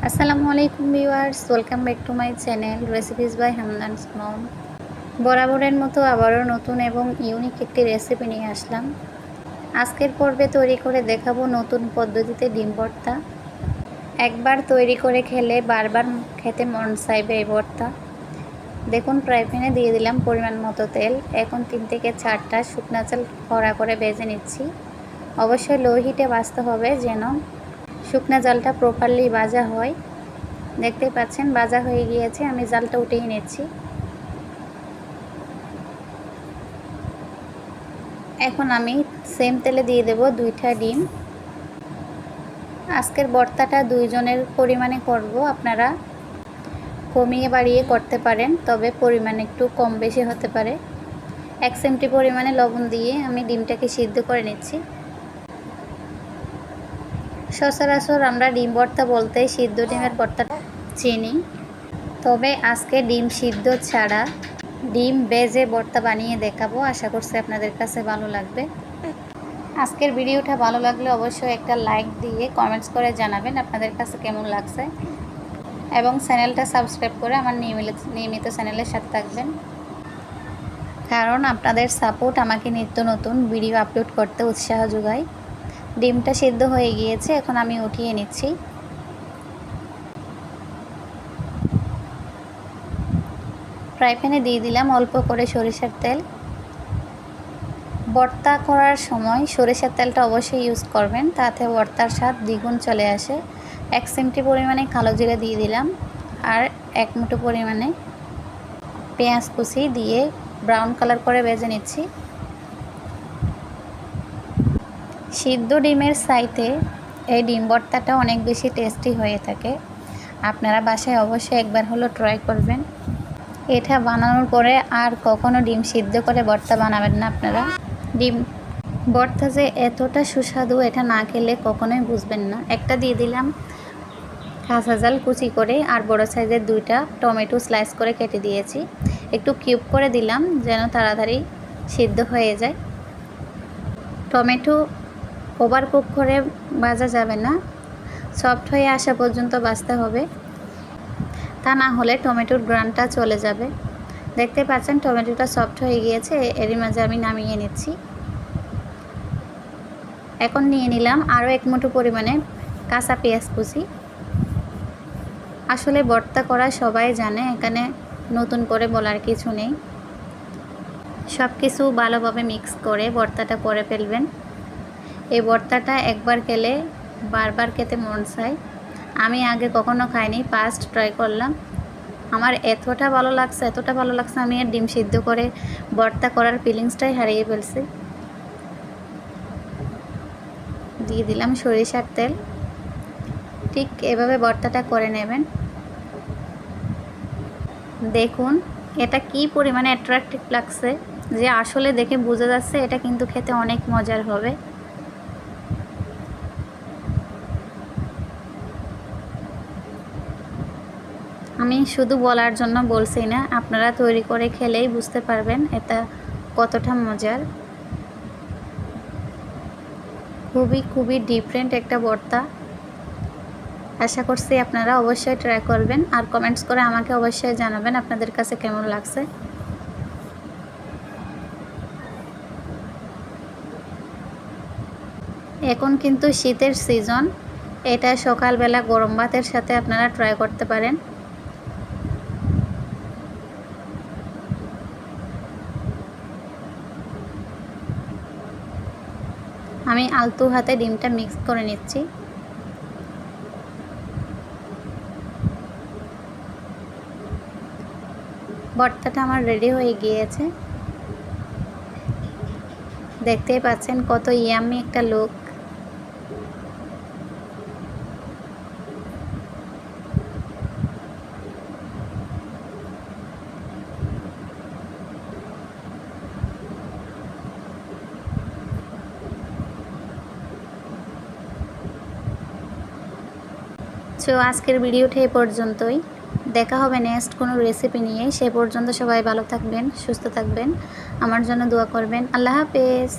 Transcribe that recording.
আসসালামু আলাইকুম viewers, welcome back to my channel recipes by Hamdan's mom. বরাবরের মতো আবারও নতুন এবং ইউনিক একটি রেসিপি নিয়ে আসলাম। আজকের পর্বে তৈরি করে দেখাবো নতুন পদ্ধতিতে ডিম ভর্তা। একবার তৈরি করে খেলে বারবার খেতে মন চাইবে এই ভর্তা। দেখুন, ফ্রাই প্যানে দিয়ে দিলাম পরিমাণ মতো তেল। এখন 3 থেকে 4টা শুকনা চাল কড়া করে ভেজে নিচ্ছি। অবশ্যই লো হিটে ভাজতে হবে যেন শুকনা জালটা প্রপারলি ভাজা হয়। দেখতেই পাচ্ছেন ভাজা হয়ে গিয়েছে, আমি জালটা উঠিয়ে নিচ্ছি। এখন আমি সেম তেলে দিয়ে দেব 2টা ডিম। আজকের ভর্তাটা 2 জনের পরিমাণে করব, আপনারা কমিয়ে বাড়িয়ে করতে পারেন, তবে পরিমাণ একটু কম বেশি হতে পারে। 1 চিমটি পরিমাণে লবণ দিয়ে আমি ডিমটাকে সিদ্ধ করে নিচ্ছি। সচরাচর আমরা ডিম ভর্তা বলতে সিদ্ধ ডিমের ভর্তাটা চিনি, তবে আজকে ডিম সিদ্ধ ছাড়া ডিম ভেজে ভর্তা বানিয়ে দেখাবো। আশা করছি আপনাদের কাছে ভালো লাগবে। আজকের ভিডিওটা ভালো লাগলে অবশ্যই একটা লাইক দিয়ে কমেন্টস করে জানাবেন আপনাদের কাছে কেমন লাগছে, এবং চ্যানেলটা সাবস্ক্রাইব করে আমার নিয়মিত চ্যানেলের সাথে থাকবেন, কারণ আপনাদের সাপোর্ট আমাকে নিত্য নতুন ভিডিও আপলোড করতে উৎসাহ যোগায়। ডিমটা সিদ্ধ হয়ে গিয়েছে, এখন আমি উঠিয়ে নিচ্ছি। ফ্রাই প্যানে দিয়ে দিলাম অল্প করে সরিষার তেল। ভর্তা করার সময় সরিষার তেলটা অবশ্যই ইউজ করবেন, তাতে ভর্তার স্বাদ দ্বিগুণ চলে আসে। 1 চিমটি পরিমাণে কালো জিরা দিয়ে দিলাম, আর 1 মুঠো পরিমাণে পেঁয়াজ কুচি দিয়ে ব্রাউন কালার করে ভেজে নিচ্ছি। সিদ্ধ ডিমের চাইতে এই ডিম ভর্তাটা অনেক বেশি টেস্টি হয়ে থাকে। আপনারা বাসায় অবশ্যই একবার হলো ট্রাই করবেন। এটা বানানোর পরে আর কখনো ডিম সিদ্ধ করে ভর্তা বানাবেন না আপনারা। ডিম ভর্তা যে এতটা সুস্বাদু, এটা না খেলে কখনোই বুঝবেন না। একটা দিয়ে দিলাম কাঁচা ঝাল কুচি করে, আর বড় সাইজের 2টা টমেটো স্লাইস করে কেটে দিয়েছি। একটু কিউব করে দিলাম যেন তাড়াতাড়ি সিদ্ধ হয়ে যায়। টমেটো ওভার কুক করে ভাজা যাবে না, সফট হয়ে আসা পর্যন্ত ভাজতে হবে, তা না হলে টমেটোর গ্রানটা চলে যাবে। দেখতে পাচ্ছেন টমেটোটা সফট হয়ে গিয়েছে, এরই মাঝে আমি নামিয়ে নিচ্ছি। এখন নিয়ে নিলাম আরও 1 মুঠো পরিমাণে কাঁচা পেঁয়াজ কুচি। আসলে ভর্তা করা সবাই জানে, এখানে নতুন করে বলার কিছু নেই। সব কিছু ভালোভাবে মিক্স করে ভর্তাটা করে ফেলবেন। এই ভর্তাটা একবার খেলে বারবার খেতে মন চায়। আমি আগে কখনো খাইনি, ফার্স্ট ট্রাই করলাম। আমার এতটা ভালো লাগছে আমি আর ডিম সিদ্ধ করে ভর্তা করার ফিলিংসটাই হারিয়ে ফেলছি। দিয়ে দিলাম সরিষার তেল। ঠিক এভাবে ভর্তাটা করে নেবেন। দেখুন এটা কি পরিমাণে অ্যাট্রাকটিভ লাগছে, যে আসলে দেখে বোঝা যাচ্ছে এটা কিন্তু খেতে অনেক মজার হবে। আমি শুধু বলার জন্য বলছি না, আপনারা তৈরি করে খেলেই বুঝতে পারবেন এটা কতটা মজার। খুবই ডিফারেন্ট একটা ভর্তা। আশা করছি আপনারা অবশ্যই ট্রাই করবেন, আর কমেন্টস করে আমাকে অবশ্যই জানাবেন আপনাদের কাছে কেমন লাগছে। এখন কিন্তু শীতের সিজন, এটা সকালবেলা গরম ভাতের সাথে আপনারা ট্রাই করতে পারেন। আমি আলতু হাতে ডিমটা মিক্স করে নিচ্ছি। ভর্তাটা আমার রেডি হয়ে গিয়েছে। দেখতেই পাচ্ছেন কত ইয়াম্মি একটা লুক। সো আজকের ভিডিওটা এই পর্যন্তই। দেখা হবে নেক্সট কোনো রেসিপি নিয়ে। সে পর্যন্ত সবাই ভালো থাকবেন, সুস্থ থাকবেন, আমার জন্য দোয়া করবেন। আল্লাহ হাফেজ।